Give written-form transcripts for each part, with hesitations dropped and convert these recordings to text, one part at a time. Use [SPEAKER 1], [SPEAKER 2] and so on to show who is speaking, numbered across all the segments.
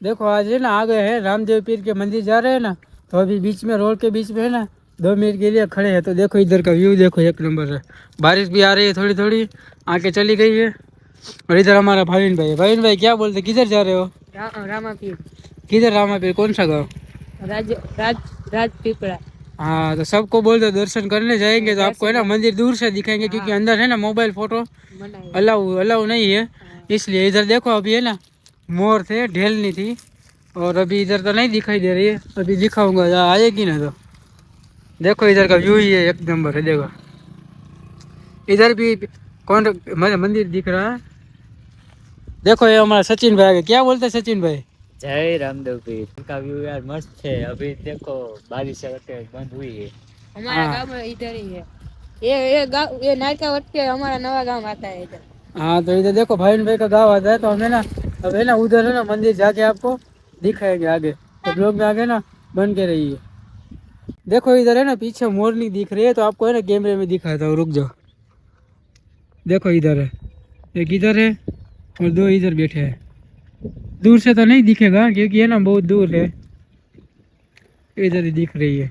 [SPEAKER 1] देखो आज है ना आ गए हैं रामदेव पीर के मंदिर जा रहे हैं ना, तो अभी बीच में रोड के बीच में है ना 2 मिनट के लिए खड़े हैं। तो देखो इधर का व्यू देखो, एक नंबर है। बारिश भी आ रही है, थोड़ी थोड़ी आके चली गई है। और इधर हमारा भाविन भाई क्या बोलते, किधर जा रहे हो?
[SPEAKER 2] रामा पीर।
[SPEAKER 1] किधर रामा पीर, कौन सा गाँव?
[SPEAKER 2] राज राज राज पीपड़ा।
[SPEAKER 1] हाँ तो सबको बोल दो दर्शन करने जाएंगे तो आपको है ना मंदिर दूर से दिखाएंगे, क्योंकि अंदर है ना मोबाइल फोटो अलाउ अलाउ नहीं है, इसलिए। इधर देखो अभी है ना मोर थे, ढेलनी थी, और अभी इधर तो नहीं दिखाई दे रही है, अभी दिखाऊंगा आएगी ना तो। देखो इधर का व्यू ही है, एक नंबर है। देखो इधर भी कौन मंदिर दिख रहा है। देखो ये हमारा सचिन भाई, क्या बोलते हैं सचिन भाई?
[SPEAKER 3] जय रामदेव पीर का व्यू यार मस्त है। अभी देखो बारिश बंद हुई है।
[SPEAKER 2] हमारा गांव में इधर ही है। ये गांव, ये नायका वट के हमारा नवा गांव आता है इधर।
[SPEAKER 1] हाँ तो इधर देखो भाई का गाँव आता है, तो हमें ना अब है ना उधर है ना मंदिर जाके आपको दिखाएंगे आगे, तो ब्लॉग में आगे ना बन के रहिए। देखो इधर है ना पीछे मोरनी दिख रही है, तो आपको है ना कैमरे में दिखाता हूँ, रुक जाओ। देखो इधर है, एक इधर है और 2 इधर बैठे हैं। दूर से तो नहीं दिखेगा क्योंकि है ना बहुत दूर है, इधर ही दिख रही है।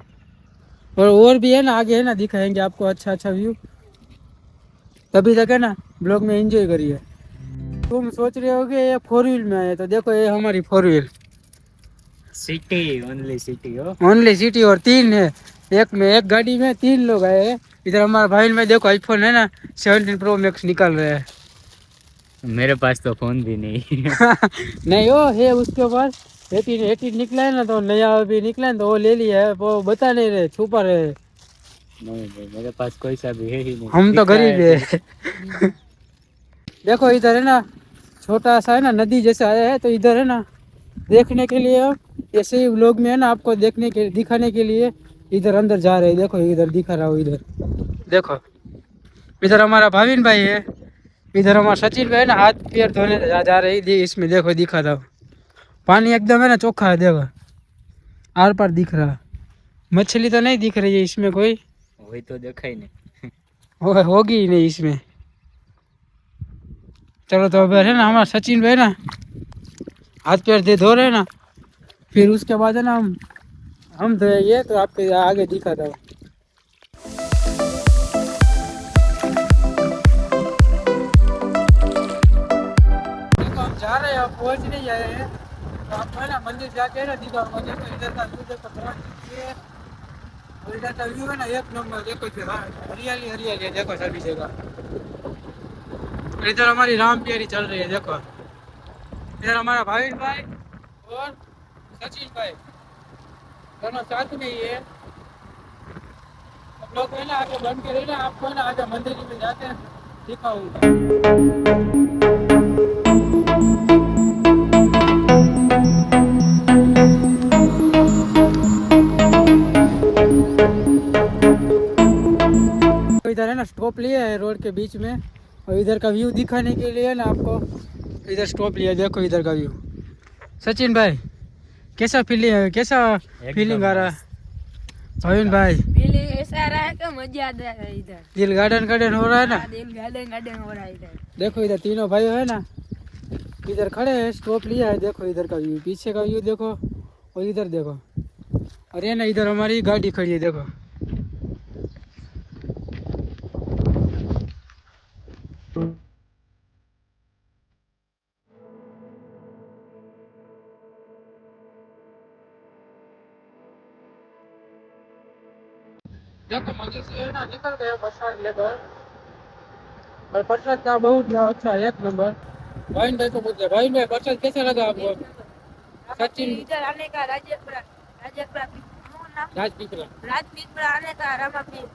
[SPEAKER 1] और भी है ना आगे है ना दिखाएंगे आपको अच्छा अच्छा व्यू। तभी तक है ना ब्लॉग में एंजॉय करिए। तुम सोच रहे हो कि ये 4 व्हील में आए, तो देखो ये हमारी 4 व्हील
[SPEAKER 3] सिटी ओनली सिटी हो।
[SPEAKER 1] ओनली सिटी, और 3 है। एक गाड़ी में 3 लोग आए हैं। इधर हमारा भाई में देखो आईफोन है ना 17 प्रो मैक्स निकाल रहे हैं।
[SPEAKER 3] मेरे पास तो फोन भी नहीं।
[SPEAKER 1] नहीं हो है उसके पास 18 निकला है ना, तो नया अभी निकला है तो वो ले लिया है, वो बता नहीं रहे, छुपा रहे।
[SPEAKER 3] नहीं मेरे पास कोई सा भी है ही नहीं।
[SPEAKER 1] हम तो
[SPEAKER 3] दिख रहा
[SPEAKER 1] गरीब
[SPEAKER 3] है
[SPEAKER 1] है। देखो इधर है ना छोटा सा है ना नदी जैसा आया है, तो इधर है ना देखने के लिए, ऐसे ही व्लॉग में है ना आपको देखने के दिखाने के लिए इधर अंदर जा रहे हैं। देखो इधर दिखा रहा हूँ, इधर देखो। इधर हमारा भाविन भाई है, इधर हमारा सचिन भाई है ना हाथ पैर धोने जा रहे हैं। इसमें देखो दिखा था, पानी एकदम है ना चोखा है। देखो आर पार दिख रहा, मछली तो नहीं दिख रही है इसमें कोई,
[SPEAKER 3] वही तो देखा ही नहीं।
[SPEAKER 1] होगी ही नहीं इसमें। चलो तो अब है ना हमारा सचिन भाई ना हाथ पैर दे धो रहे हैं ना, फिर उसके बाद है ना हम धोएंगे, तो आपके आगे दिखाता हूँ। देखो हम जा रहे हैं, अब पहुँच नहीं आए हैं, तो आपको है ना मंदिर जाके है ना दिखाऊंगा। देखो इधर का व्यू देखो, और इधर का व्यू है ना एक नंबर। देखो हरियाली हरियाली है, देखो सभी जगह। और इधर हमारी राम प्यारी चल रही है। देखो इधर हमारा भाविन भाई और सचिन भाई दोनों साथ में ही है। हम लोग है ना आगे बन के रहे ना, आपको है ना आगे मंदिर में जाते हैं दिखाऊंगा। तो इधर है ना स्टॉप लिया है रोड के बीच में, और इधर का व्यू दिखाने के लिए ना आपको इधर स्टॉप लिया। देखो इधर का व्यू। सचिन भाई कैसा फीलिंग आ रहा है? भाविन भाई
[SPEAKER 2] फीलिंग ऐसा आ रहा है कि मजा आ रहा है इधर।
[SPEAKER 1] दिल गार्डन गार्डन हो रहा है ना।
[SPEAKER 2] दिल गार्डन गार्डन हो रहा है इधर।
[SPEAKER 1] देखो इधर तीनों भाई है ना इधर खड़े हैं, स्टॉप लिया है। देखो इधर का व्यू, पीछे का व्यू देखो, और इधर देखो। और ये ना इधर हमारी गाड़ी खड़ी है। देखो देखो मंदिर से है ना निकल गए प्रसाद लेकर, और प्रसाद का बहुत अच्छा है, एक नंबर। भाई भाई को पूछे, भाई भाई प्रसाद कैसा लगा आपको? सचिन
[SPEAKER 2] इधर आने का राजपुरा राजपुरा
[SPEAKER 1] राजपीपला
[SPEAKER 2] राजपीपला आने का रामा पीर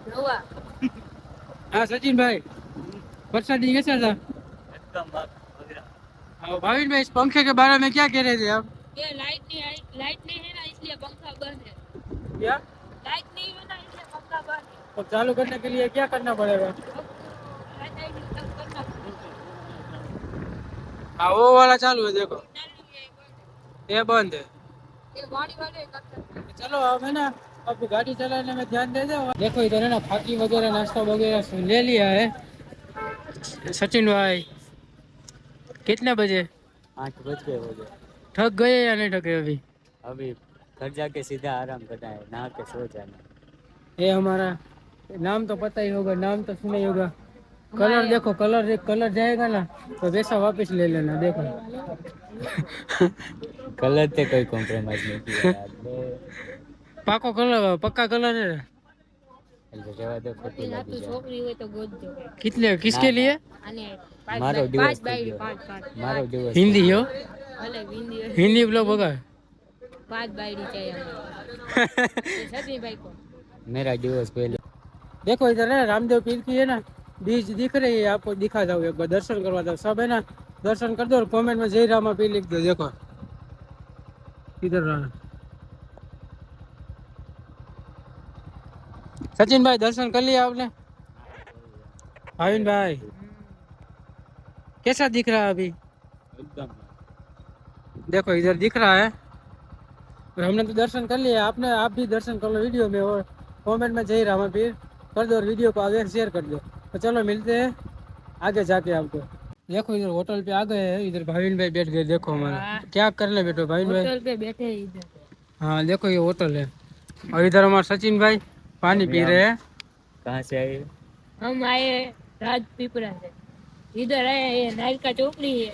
[SPEAKER 2] नवा।
[SPEAKER 1] हाँ सचिन भाई प्रसाद जी कैसा था?
[SPEAKER 3] एकदम
[SPEAKER 1] हाँ भाविन भाई इस पंखे के बारे में क्या कह रहे थे आप?
[SPEAKER 2] ये लाइट नहीं है ना, इसलिए पंखा बंद है।
[SPEAKER 1] क्या
[SPEAKER 2] लाइट नहीं है ना, इसलिए पंखा बंद है।
[SPEAKER 1] तो चालू करने के लिए क्या करना पड़ेगा? हाँ वो वाला चालू है, देखो ये बंद है। चलो अब है ना अब गाड़ी चलाने में ध्यान दे दो। देखो इधर है ना फाकी वगैरह नाश्ता वगैरह ले लिया है। सचिन भाई कितने बजे?
[SPEAKER 3] 8 बज गए हो गए।
[SPEAKER 1] थक गए या नहीं थके अभी?
[SPEAKER 3] अभी घर जाके सीधा आराम करना है, नहा के सो जाना है।
[SPEAKER 1] ये हमारा नाम तो पता ही होगा, नाम तो सुना ही होगा। कलर
[SPEAKER 2] हमारे-
[SPEAKER 1] देखो, कलर एक कलर जाएगा ना तो वैसा वापस ले लेना। देखो
[SPEAKER 3] कलर से कोई कॉम्प्रोमाइज नहीं किया यार।
[SPEAKER 1] पाको कलर, पक्का कलर है।
[SPEAKER 3] રહેવા દો, ખોટું
[SPEAKER 2] ના
[SPEAKER 3] લાગી
[SPEAKER 2] તો
[SPEAKER 3] જાય।
[SPEAKER 2] છોકરી હોય તો ગોતજો
[SPEAKER 1] कितने
[SPEAKER 3] ના,
[SPEAKER 1] किसके लिए?
[SPEAKER 2] અને
[SPEAKER 3] મારો
[SPEAKER 2] પાંચ
[SPEAKER 3] દિવસ થઈ
[SPEAKER 2] બાયડી
[SPEAKER 3] ગયો,
[SPEAKER 2] પાંચ
[SPEAKER 3] મારો દિવસ
[SPEAKER 1] हिंदी
[SPEAKER 3] થઈ
[SPEAKER 1] हो,
[SPEAKER 3] ગયો।
[SPEAKER 2] ભલે હિન્દી હોય.
[SPEAKER 1] हिंदी ब्लॉग होगा।
[SPEAKER 2] પાંચ બાયડી चाहिए हमें सचिन भाई को
[SPEAKER 3] मेरा दिवस पहले।
[SPEAKER 1] देखो इधर है रामदेव पीर की है ना बीज दिख रही है, आपको दिखा जाओ, एक बार दर्शन करवा दो। सब है ना दर्शन कर दो और कमेंट में जय रामा पीर लिख दो। देखो इधर रहा। सचिन भाई दर्शन कर लिया आपने? भाविन भाई कैसा दिख रहा है अभी?
[SPEAKER 3] एकदम
[SPEAKER 1] देखो इधर दिख रहा है। और हमने तो दर्शन कर लिया, आपने आप भी दर्शन कर लो वीडियो में और कमेंट में जय रामा पीर कर दो और वीडियो को आगे शेयर कर दो। तो चलो मिलते हैं आगे जाके आपको। देखो इधर होटल पे आ गए हैं, इधर भाविन भाई बैठ गए। देखो हमारा क्या करने बैठो भाविन भाई?
[SPEAKER 2] होटल पे बैठे हैं इधर
[SPEAKER 1] हाँ देखो ये होटल है। और इधर हमारे सचिन भाई पानी पी रहे हैं।
[SPEAKER 3] कहाँ से आए?
[SPEAKER 2] हम आए राजपीपला से इधर आए ये नाइल का चौकड़ी है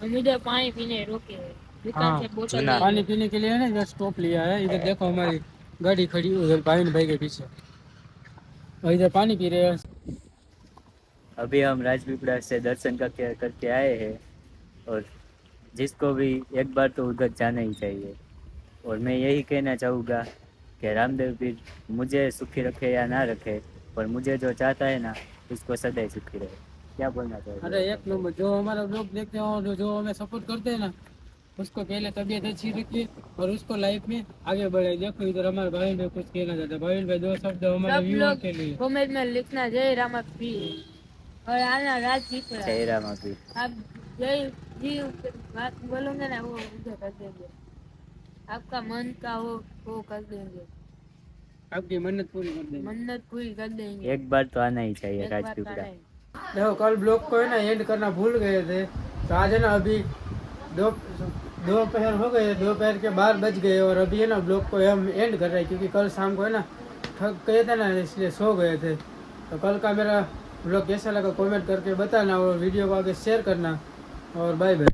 [SPEAKER 2] हम इधर पानी पीने रुके हैं दुकान
[SPEAKER 1] हाँ,
[SPEAKER 2] से बोतल
[SPEAKER 3] चुना।
[SPEAKER 1] पानी पीने के लिए ना इधर स्टॉप लिया है। इधर देखो हमारी गाड़ी खड़ी है उधर भाविन भाई के पीछे, और इधर पानी पी रहे हैं।
[SPEAKER 3] अभी हम राजपीपला से दर्शन करके करके आए हैं, और जिसको भी एक बार तो उधर जाना ही चाहिए। और मैं यही कहना चाहूँगा कि रामदेव पीर मुझे सुखी रखे या ना रखे, पर मुझे जो चाहता है ना उसको सदैव सुखी रहे। क्या बोलना चाहिए?
[SPEAKER 1] अरे एक नंबर, जो हमारा लोग देखते हैं और जो हमें सपोर्ट करते हैं ना उसको पहले तबीयत अच्छी रखिए और उसको लाइफ में आगे बढ़े। देखो इधर हमारे भाई भाई कुछ कहना चाहते हैं। भाई भाई दो शब्द हमारे
[SPEAKER 2] सब
[SPEAKER 1] व्यूअर
[SPEAKER 2] लोग
[SPEAKER 1] के लिए।
[SPEAKER 2] कमेंट में लिखना जय रामा पीर और आना राजपीपला
[SPEAKER 3] जय रामा पीर।
[SPEAKER 2] आप जय जी बात बोलोगे ना वो उधर कर देंगे आपका मन का हो वो कर देंगे
[SPEAKER 1] आपकी मन्नत पूरी कर देंगे।
[SPEAKER 2] मन्नत पूरी कर देंगे
[SPEAKER 3] एक बार तो आना ही चाहिए
[SPEAKER 2] एक बार तो
[SPEAKER 3] राजपीपला।
[SPEAKER 2] आना है।
[SPEAKER 1] देखो कल ब्लॉग को है ना एंड करना भूल गए थे, तो आज है ना अभी दोपहर हो गए, दोपहर के 12 बज गए और अभी है ना ब्लॉग को हम एंड कर रहे हैं क्योंकि कल शाम को है ना थक गए थे ना इसलिए सो गए थे। तो कल का मेरा ब्लॉग कैसा लगा कमेंट करके बताना और वीडियो को आगे शेयर करना और बाय बाय।